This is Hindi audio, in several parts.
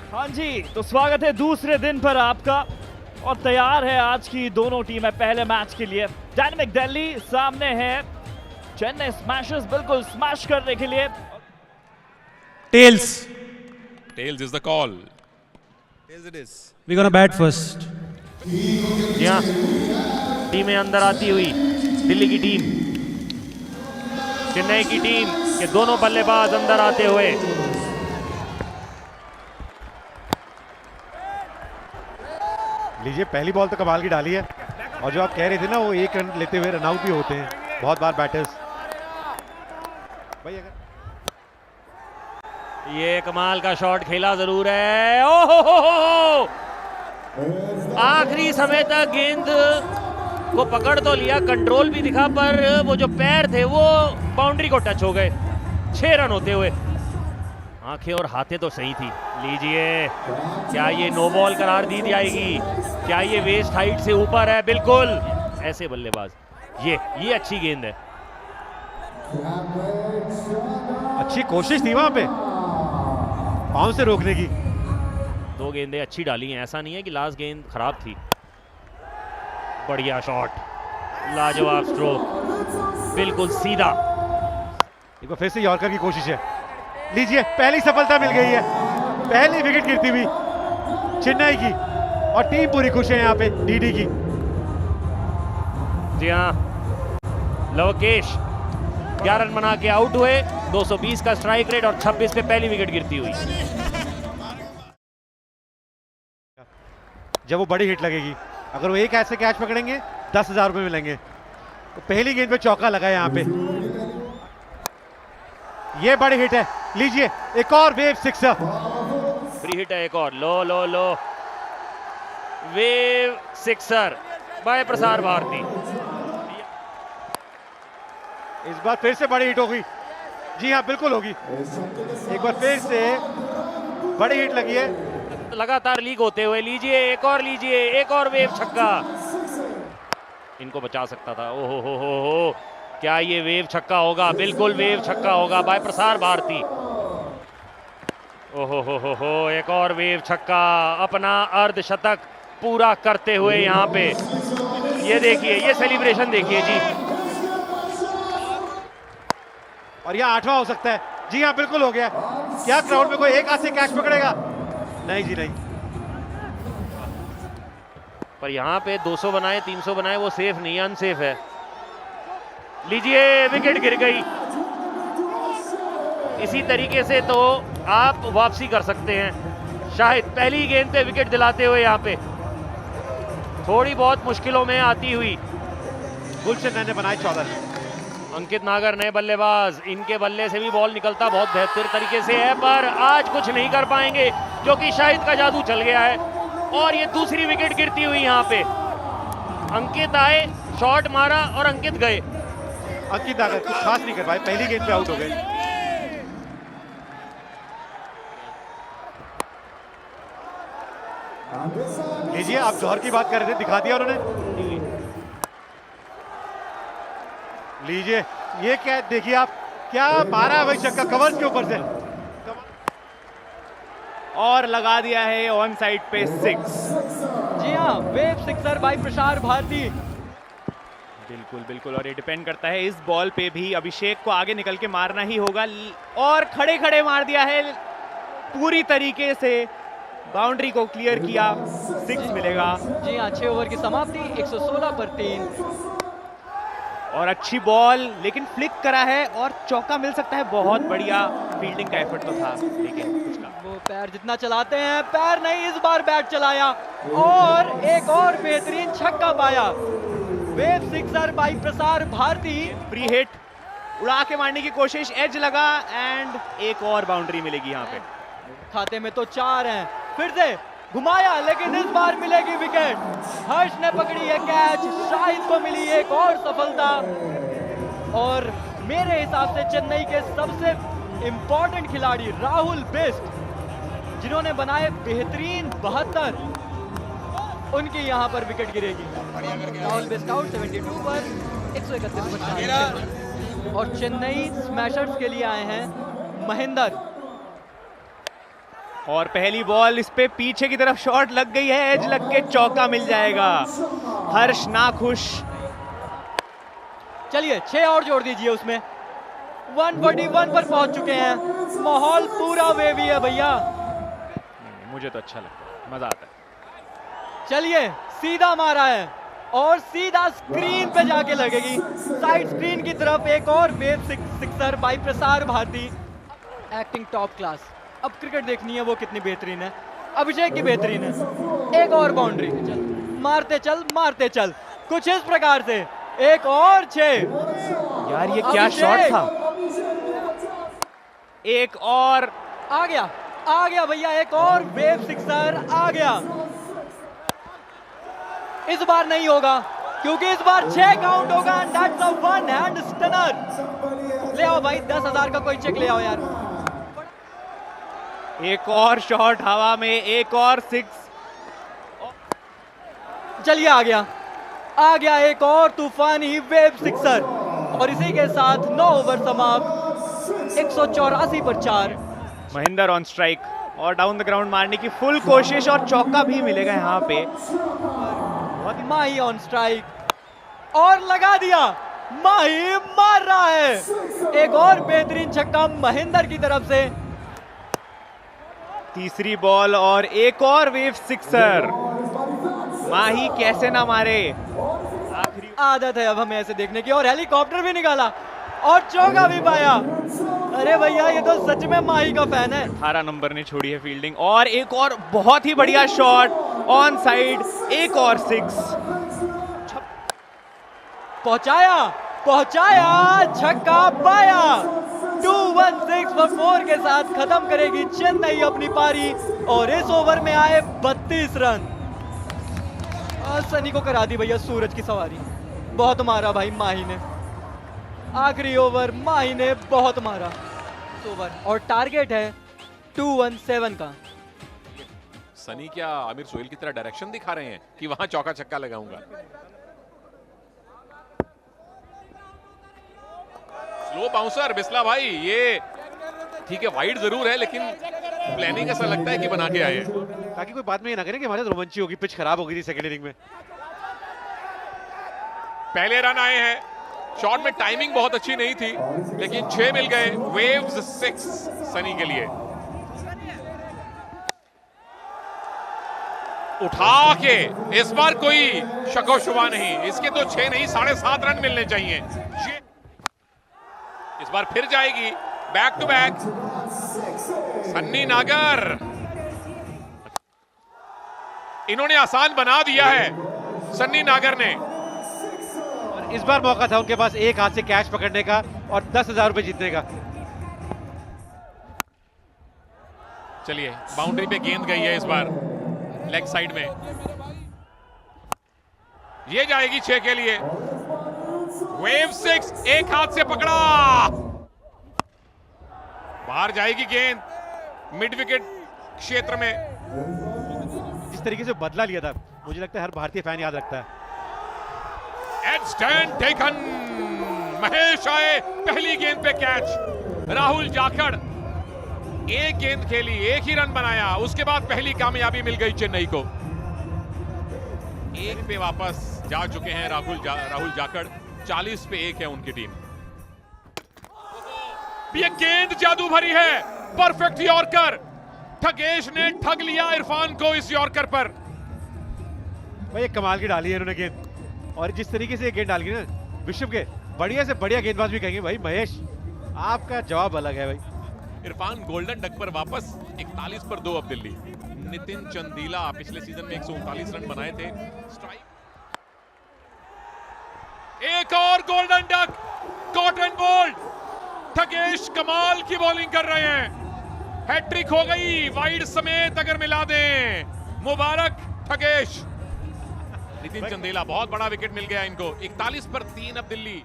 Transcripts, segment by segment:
हाँ जी, तो स्वागत है दूसरे दिन पर आपका और तैयार है आज की दोनों टीमें पहले मैच के लिए। डायनामिक दिल्ली सामने है चेन्नई स्मैशर्स, बिल्कुल स्मैश करने के लिए। Tails. Tails is the call. Tails it is. We're gonna bat first. जी हाँ, टीमें अंदर आती हुई दिल्ली की टीम, चेन्नई की टीम के दोनों बल्लेबाज अंदर आते हुए। लीजिए, पहली बॉल तो कमाल की डाली है और जो आप कह रहे थे ना, वो एक रन लेते हुए रन आउट भी होते हैं बहुत बार बैटर्स। भाई अगर ये कमाल का शॉट खेला जरूर है। ओहो, आखिरी समय तक गेंद को पकड़ तो लिया, कंट्रोल भी दिखा, पर वो जो पैर थे वो बाउंड्री को टच हो गए। 6 रन होते हुए। आंखें और हाथें तो सही थी। लीजिए, क्या ये नो बॉल करार दी जाएगी? क्या ये वेस्ट हाइट से ऊपर है? बिल्कुल ऐसे बल्लेबाज, ये अच्छी गेंद है। अच्छी कोशिश थी वहां पे पांव से रोकने की। 2 गेंदें अच्छी डाली हैं, ऐसा नहीं है कि लास्ट गेंद खराब थी। बढ़िया शॉट, लाजवाब स्ट्रोक, बिल्कुल सीधा। एक बार फिर से यॉर्कर की कोशिश है। लीजिए, पहली सफलता मिल गई है, पहली विकेट गिरती हुई चेन्नई की और टीम पूरी खुश है यहाँ पे डीडी की। जी हाँ, लवकेश 11 रन बना के आउट हुए। 220 का स्ट्राइक रेट और 26 पे पहली विकेट गिरती हुई। जब वो बड़ी हिट लगेगी, अगर वो एक ऐसे कैच पकड़ेंगे 10,000 रुपए मिलेंगे। तो पहली गेंद पे चौका लगा है यहाँ पे, ये बड़ी हिट है। लीजिए, एक और वेव सिक्सर, फ्री हिट है एक और। लो wave sixer bye Prasar Bharati. इस बार फिर से बड़ी हिट होगी। जी हाँ, बिल्कुल होगी। एक बार फिर से बड़ी हिट लगी है, लगातार लीक होते हुए। लीजिए, एक और वेव छक्का। इनको बचा सकता था। ओहो हो, क्या ये वेव छक्का होगा? बिल्कुल वेव छक्का होगा बाय प्रसार भारती। ओहो हो, एक और वेव छक्का, अपना अर्धशतक पूरा करते हुए यहाँ पे। ये देखिए, ये सेलिब्रेशन देखिए जी। और यह 8वां हो सकता है। जी हाँ, बिल्कुल हो गया। क्या क्राउड में कोई एक हाथ से कैच पकड़ेगा? नहीं जी नहीं। पर यहाँ पे 200 बनाए, 300 बनाए, वो सेफ नहीं, अनसेफ है। लीजिए, विकेट गिर गई। इसी तरीके से तो आप वापसी कर सकते हैं। शाहिद पहली गेंद पे विकेट दिलाते हुए यहाँ पे थोड़ी बहुत मुश्किलों में आती हुई। गुलशन ने बनाए 14 रन। अंकित नागर नए बल्लेबाज, इनके बल्ले से भी बॉल निकलता बहुत बेहतर तरीके से है, पर आज कुछ नहीं कर पाएंगे क्योंकि शाहिद का जादू चल गया है। और ये दूसरी विकेट गिरती हुई यहाँ पे। अंकित आए, शॉट मारा और अंकित गए। अंकित नागर कुछ खास नहीं कर पाए, पहली गेंद पे आउट हो गए। लीजिए, आप जौहर की बात कर रहे थे, दिखा दिया उन्होंने। लीजिए, ये क्या देखिए आप, क्या मारा है भाई छक्का कवर्स के ऊपर से, और लगा दिया है ऑन साइड पे 6। जी हाँ, wave sixer bye Prasar Bharati. बिल्कुल, और ये डिपेंड करता है इस बॉल पे भी। अभिषेक को आगे निकल के मारना ही होगा और खड़े मार दिया है पूरी तरीके से। बाउंड्री को क्लियर किया, 6 मिलेगा। जी हाँ, 6 ओवर की समाप्ति, 116 पर 3। और अच्छी बॉल, लेकिन फ्लिक करा है और चौका मिल सकता है। बहुत बढ़िया फील्डिंग का एफर्ट तो था, लेकिन कुछ का वो पैर जितना चलाते हैं, पैर नहीं, इस बार बैट चलाया और एक और बेहतरीन छक्का पाया। Wave sixer bye Prasar Bharati. Free hit उड़ा के मारने की कोशिश, एज लगा एंड एक और बाउंड्री मिलेगी यहाँ पे। खाते में तो 4 हैं। फिर से घुमाया, लेकिन इस बार मिलेगी विकेट। हर्ष ने पकड़ी है कैच, शाहिद को मिली एक और सफलता। और मेरे हिसाब से चेन्नई के सबसे इंपॉर्टेंट खिलाड़ी राहुल बिस्ट, जिन्होंने बनाए बेहतरीन 72, उनकी यहां पर विकेट गिरेगी। राहुल बिस्ट आउट 72 पर 131 और चेन्नई स्मैशर्स के लिए आए हैं महेंद्र। और पहली बॉल इस पे पीछे की तरफ शॉट लग गई है, एज लग के चौका मिल जाएगा। हर्ष नाखुश। चलिए 6 और जोड़ दीजिए उसमें। 141 पर पहुंच चुके हैं। माहौल पूरा वेवी है भैया। मुझे तो अच्छा लगता है, मजा आता है। चलिए सीधा मारा है और सीधा स्क्रीन पे जाके लगेगी। साइड स्क्रीन की तरफ एक और wave sixer by Prasar Bharati. Acting top class. अब क्रिकेट देखनी है वो कितनी बेहतरीन है। अभिषेक की बेहतरीन है। एक और बाउंड्री। मारते चल मारते चल, कुछ इस प्रकार से। एक और 6। यार ये क्या शॉट था। एक और आ गया भैया, एक और वेव सिक्सर आ गया। इस बार नहीं होगा क्योंकि इस बार 6 काउंट होगा। And that's a one hand stunner. ले आओ भाई 10,000 का कोई चेक ले आओ यार। एक और शॉट हवा में, एक और 6। चलिए आ गया एक और तूफानी वेव सिक्सर। और इसी के साथ 9 ओवर समाप्त। 184 पर 4। महेंद्र ऑन स्ट्राइक और डाउन द ग्राउंड मारने की फुल कोशिश और चौका भी मिलेगा यहाँ पे। माही ऑन स्ट्राइक और लगा दिया। माही मार रहा है। एक और बेहतरीन छक्का महेंद्र की तरफ से। तीसरी बॉल और एक और वेव सिक्सर। माही कैसे ना मारे। आखिरी आदत है अब हमें ऐसे देखने की। और हेलीकॉप्टर भी निकाला और चौका भी पाया। अरे भैया ये तो सच में माही का फैन है। 18 नंबर ने छोड़ी है फील्डिंग। और एक और बहुत ही बढ़िया शॉट ऑन साइड। एक और 6। पहुंचाया छक्का पाया। 216 पर 4 के साथ खत्म करेगी चेन्नई अपनी पारी। और इस ओवर में आए 32 रन। सनी को करा दी भैया सूरज की सवारी। बहुत मारा भाई माही ने। आखिरी ओवर माही ने बहुत मारा ओवर। और टारगेट है 217 का। सनी क्या आमिर सोहेल की तरह डायरेक्शन दिखा रहे हैं कि वहां चौका छक्का लगाऊंगा। स्लो बाउंसर बिस्ला भाई, ये ठीक है वाइड जरूर है लेकिन प्लानिंग ऐसा लगता है कि बना के आए हैं। ताकि कोई बाद में ये ना करें कि हमारे रोमांची होगी। पिच खराब हो गई थी सेकंड इनिंग में। पहले रन आए हैं। शॉट में टाइमिंग बहुत अच्छी नहीं थी लेकिन 6 मिल गए। वेव्स 6 सनी के लिए। उठा के इस बार कोई शको शुबा नहीं। इसके तो 6 नहीं 7.5 रन मिलने चाहिए। इस बार फिर जाएगी बैक टू बैक। सन्नी नागर इन्होंने आसान बना दिया है सन्नी नागर ने। और इस बार मौका था उनके पास एक हाथ से कैच पकड़ने का और 10,000 रुपए जीतने का। चलिए बाउंड्री पे गेंद गई है इस बार लेग साइड में। ये जाएगी 6 के लिए। वेव 6 एक हाथ से पकड़ा। बाहर जाएगी गेंद मिड विकेट क्षेत्र में। जिस तरीके से बदला लिया था मुझे लगता है हर भारतीय फैन याद रखता है। Stand taken. महेश आए पहली गेंद पे कैच। राहुल जाखड़ एक गेंद खेली, एक ही रन बनाया। उसके बाद पहली कामयाबी मिल गई चेन्नई को। एक पे वापस जा चुके हैं राहुल जाखड़। 40 पे 1 है उनकी टीम। ये गेंद जादू भरी है। Perfect yorker. ठगेश ने ठग लिया इरफान को इस यॉर्कर पर। भाई एक कमाल की डाली है इन्होंने गेंद। और जिस तरीके से ये गेंद डाली ना विश्व के बढ़िया से बढ़िया गेंदबाज भी कहेंगे भाई महेश आपका जवाब अलग है भाई। इरफान गोल्डन डक पर वापस। 41 पर 2 अब दिल्ली। नितिन चंदीला पिछले सीजन में 139 रन बनाए थे। स्ट्राइक। एक और गोल्डन डक। Caught and bowled. ठगेश कमाल की बॉलिंग कर रहे हैं। हैट्रिक हो गई वाइड समेत अगर मिला दें। मुबारक ठगेश। नितिन चंदेला बहुत बड़ा विकेट मिल गया इनको। 41 पर 3 अब दिल्ली।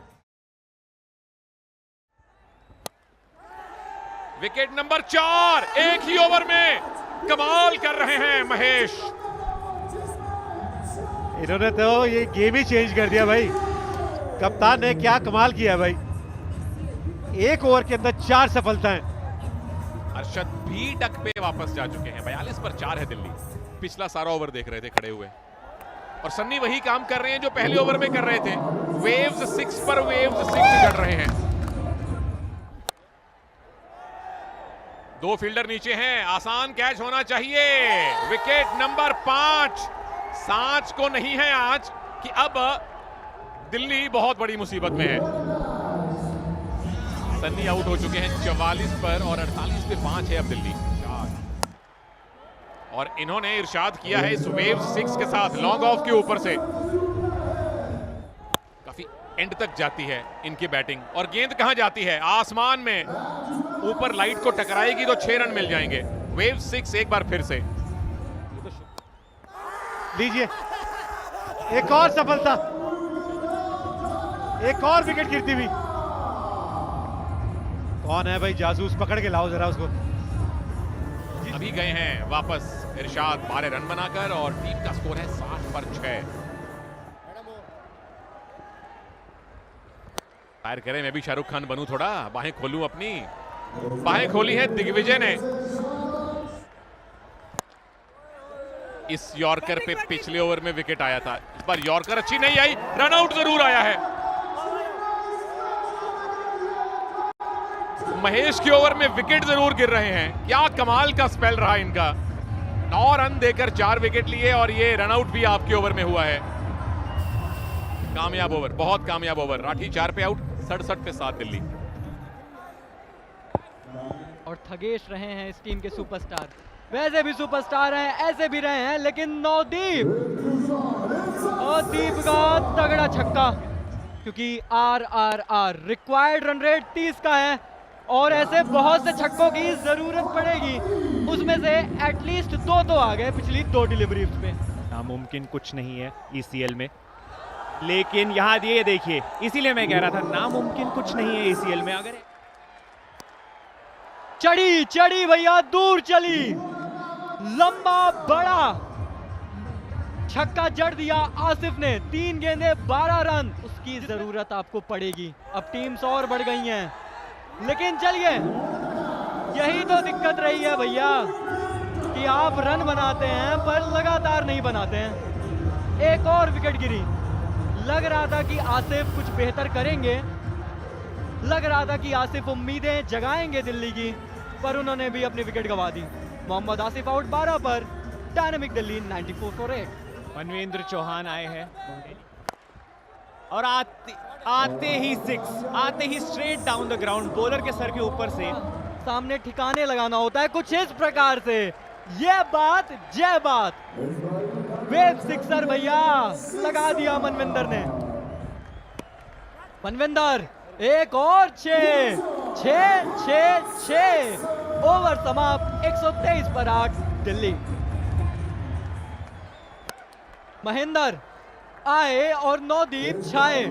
विकेट नंबर 4 एक ही ओवर में कमाल कर रहे हैं महेश। इन्होंने तो ये गेम ही चेंज कर दिया भाई। कप्तान ने क्या कमाल किया भाई। एक ओवर के अंदर 4 सफलताएं। अरशद भी डक पे वापस जा चुके हैं। 42 पर 4 है दिल्ली। पिछला सारा ओवर देख रहे थे खड़े हुए, और सन्नी वही काम कर रहे हैं जो पहले ओवर में कर रहे थे। वेव्स 6 पर वेव्स 6 चढ़ रहे हैं। 2 फील्डर नीचे हैं, आसान कैच होना चाहिए। Wicket number 5। सांच को नहीं है आज कि अब दिल्ली बहुत बड़ी मुसीबत में है। सन्नी आउट हो चुके हैं 44 पर, और 48 पे 5 है अब दिल्ली। और इन्होंने इरशाद किया है इस वेव्स 6 के साथ लॉन्ग ऑफ के ऊपर से काफी एंड तक जाती है इनकी बैटिंग, और गेंद कहां जाती है? आसमान में। ऊपर लाइट को टकराएगी तो 6 रन मिल जाएंगे। वेव्स 6 एक बार फिर से। लीजिए, एक और सफलता, एक और विकेट गिरती हुई। कौन है भाई जासूस? पकड़ के लाओ जरा उसको। अभी गए हैं वापस इरशाद 12 रन बनाकर, और टीम का स्कोर है 60 पर 6। फायर करें, मैं भी शाहरुख खान बनूं, थोड़ा बाहें खोलूं अपनी। बाहें खोली है दिग्विजय ने। इस यॉर्कर पे पिछले ओवर में विकेट आया था, इस बार यॉर्कर अच्छी नहीं आई, रन आउट जरूर आया है। महेश के ओवर में विकेट जरूर गिर रहे हैं। क्या कमाल का स्पेल रहा इनका। 9 रन देकर 4 विकेट लिए, और ये रन आउट भी आपके ओवर में हुआ है। कामयाब ओवर, बहुत कामयाब ओवर। राठी 4 पे आउट, 67 पे 7 दिल्ली। और थगेश रहे हैं इस टीम के सुपरस्टार। वैसे भी सुपरस्टार हैं, ऐसे भी रहे हैं, लेकिन नवदीप का तगड़ा छक्का, क्योंकि RRR रिक्वायर्ड रन रेट 30 का है, और ऐसे बहुत से छक्कों की जरूरत पड़ेगी। उसमें से एटलीस्ट 2 तो आ गए पिछली 2 डिलीवरीज पे। नामुमकिन कुछ नहीं है ECL में, लेकिन यहाँ ये देखिए, इसीलिए मैं कह रहा था नामुमकिन कुछ नहीं है ECL में। अगर चढ़ी भैया, दूर चली, लंबा बड़ा छक्का जड़ दिया आसिफ ने। 3 गेंदे 12 रन। उसकी जरूरत आपको पड़ेगी। अब टीम्स और बढ़ गई हैं, लेकिन चलिए, यही तो दिक्कत रही है भैया कि आप रन बनाते हैं पर लगातार नहीं बनाते हैं। एक और विकेट गिरी। लग रहा था कि आसिफ कुछ बेहतर करेंगे, लग रहा था कि आसिफ उम्मीदें जगाएंगे दिल्ली की, पर उन्होंने भी अपनी विकेट गंवा दी। मोहम्मद आसिफ आउट 12 पर। Dynamic Delhi 94 for 8। मनवेंद्र चौहान आए हैं, और आते ही 6, आते ही straight down the ground, bowler के सर के ऊपर से सामने ठिकाने लगाना होता है कुछ इस प्रकार से। ये बात जय बात। वेव सिक्सर भैया लगा दिया मनविंदर ने। मनविंदर एक और 6 ओवर समाप्त। 123 पर 8 दिल्ली। महेंद्र आए और नवदीप छाए।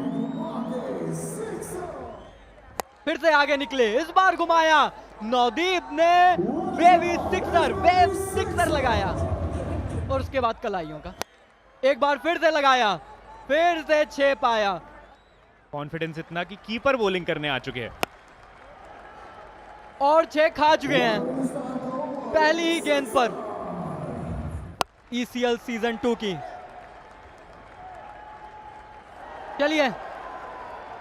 फिर से आगे निकले, इस बार घुमाया नवदीप ने। वेव सिक्सर लगाया, और उसके बाद कलाइयों का एक बार फिर से लगाया, फिर से 6 पाया। कॉन्फिडेंस इतना कि कीपर बॉलिंग करने आ चुके हैं, और 6 खा चुके हैं पहली ही गेंद पर। ECL सीजन 2 की। चलिए,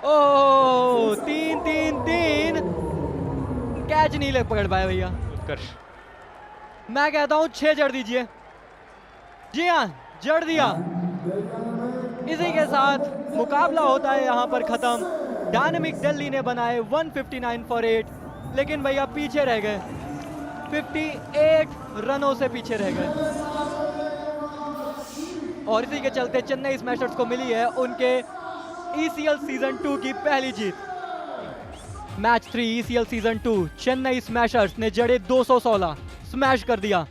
ओह 3 कैच नहीं ले पकड़ पाए भैया। उत्कर्ष। मैं कहता हूं 6 जड़ दीजिए। जी हाँ, जड़ दिया। इसी के साथ मुकाबला होता है यहां पर खत्म। डायनामिक दिल्ली ने बनाए 159 for 8, लेकिन भैया पीछे रह गए। 58 रनों से पीछे रह गए, और इसी के चलते चेन्नई स्मैशर्स को मिली है उनके ECL सीजन 2 की पहली जीत। Match 3 ECL season 2 Chennai smashers ने जड़े 216 स्मैश कर दिया,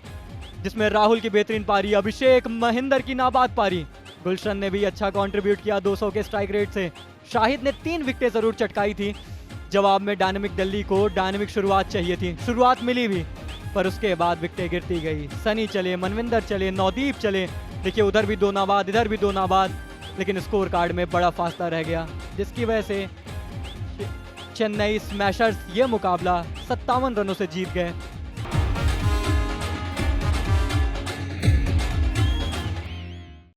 जिसमें राहुल की बेहतरीन पारी, अभिषेक महेंद्र की नाबाद पारी, गुलशन ने भी अच्छा कंट्रीब्यूट किया 200 के स्ट्राइक रेट से। शाहिद ने 3 विकेटें जरूर चटकाई थी। जवाब में डायनामिक दिल्ली को डायनामिक शुरुआत चाहिए थी, शुरुआत मिली भी, पर उसके बाद विकेटें गिरती गई। सनी चले, मनविंदर चले, नवदीप चले। देखिए, उधर भी 2 नाबाद, इधर भी 2 नाबाद, लेकिन स्कोर कार्ड में बड़ा फासला रह गया, जिसकी वजह से चेन्नई स्मैशर्स ये मुकाबला 57 रनों से जीत गए।